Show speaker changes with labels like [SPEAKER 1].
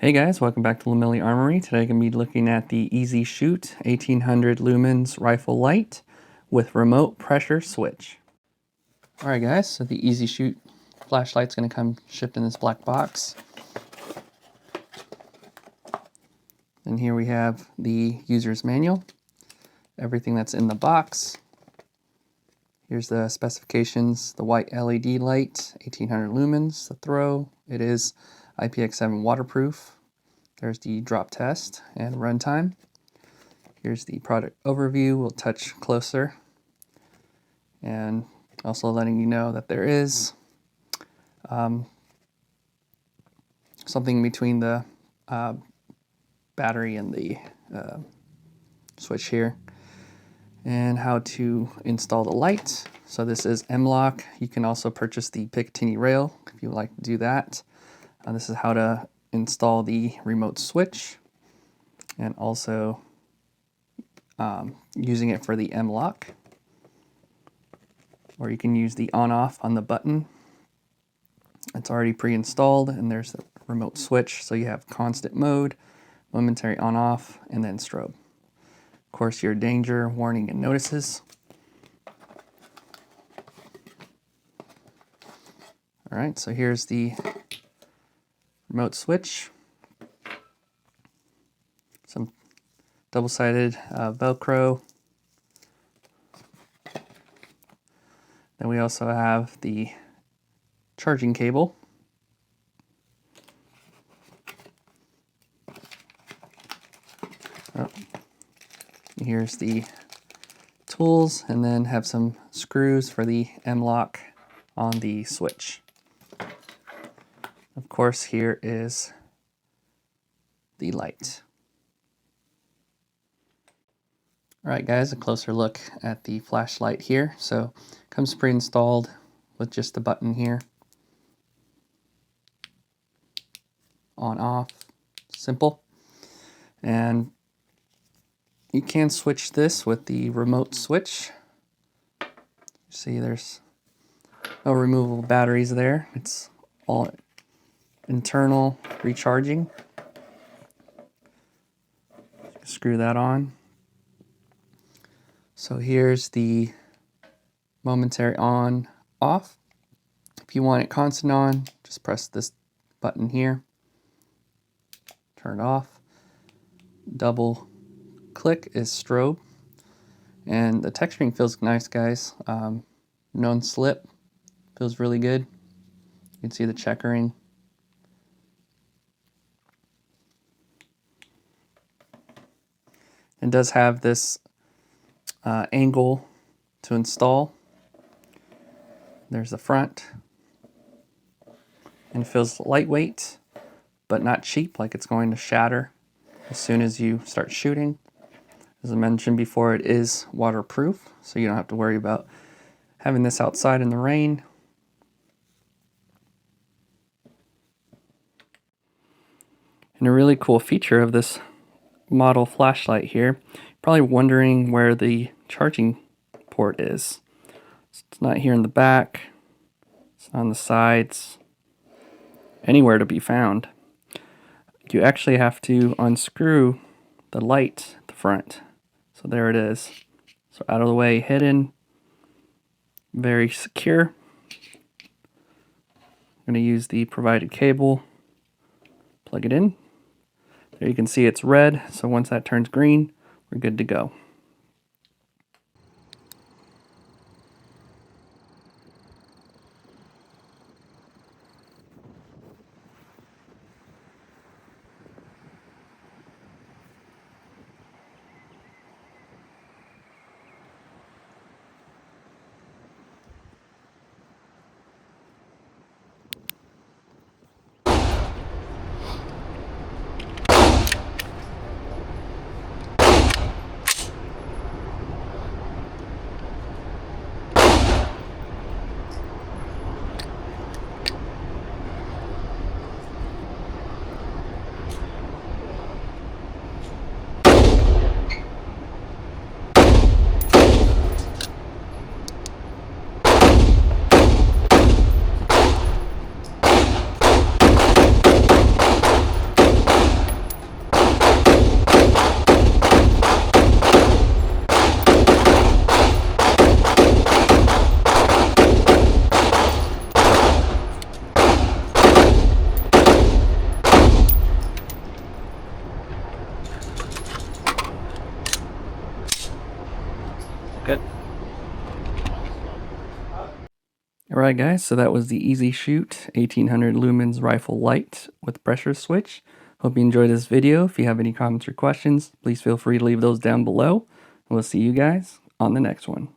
[SPEAKER 1] Hey guys, welcome back to Lumens Armory. Today I'm going to be looking at the EZshoot 1800 Lumens Rifle Light with remote pressure switch. Alright guys, so the EZshoot flashlight's going to come shipped in this black box. And here we have the user's manual, everything that's in the box. Here's the specifications: the white LED light, 1800 lumens, the throw. It is IPX7 waterproof. There's the drop test and runtime. Here's the product overview. We'll touch closer. And also letting you know that there is something between the battery and the switch here. And how to install the light. So this is M-LOK. You can also purchase the Picatinny rail if you would like to do that. This is how to install the remote switch, and also using it for the M-LOK. Or you can use the on-off on the button. It's already pre-installed, and there's the remote switch, so you have constant mode, momentary on-off, and then strobe. Of course, your danger, warning, and notices. Alright, so here's the remote switch. Some double-sided Velcro. Then we also have the charging cable. Here's the tools, and then have some screws for the M-LOK on the switch. Of course, here is the light. Alright guys, a closer look at the flashlight here. So it comes pre-installed with just the button here. On, off, simple. And you can switch this with the remote switch. See, there's no removable batteries there. It's all internal recharging. Screw that on. So here's the momentary on, off. If you want it constant on, just press this button here. Turn it off. Double click is strobe. And the texturing feels nice, guys. Non-slip. Feels really good. You can see the checkering. It does have this angle to install. There's the front. And it feels lightweight, but not cheap, like it's going to shatter as soon as you start shooting. As I mentioned before, it is waterproof, so you don't have to worry about having this outside in the rain. And a really cool feature of this model flashlight here, probably wondering where the charging port is. It's not here in the back, it's on the sides, anywhere to be found. You actually have to unscrew the light at the front. So there it is. So out of the way, hidden, very secure. I'm going to use the provided cable, plug it in. There you can see it's red, so once that turns green, we're good to go. Good. Alright guys, so that was the EZshoot 1800 Lumens Rifle Light with pressure switch. Hope you enjoyed this video. If you have any comments or questions, please feel free to leave those down below. We'll see you guys on the next one.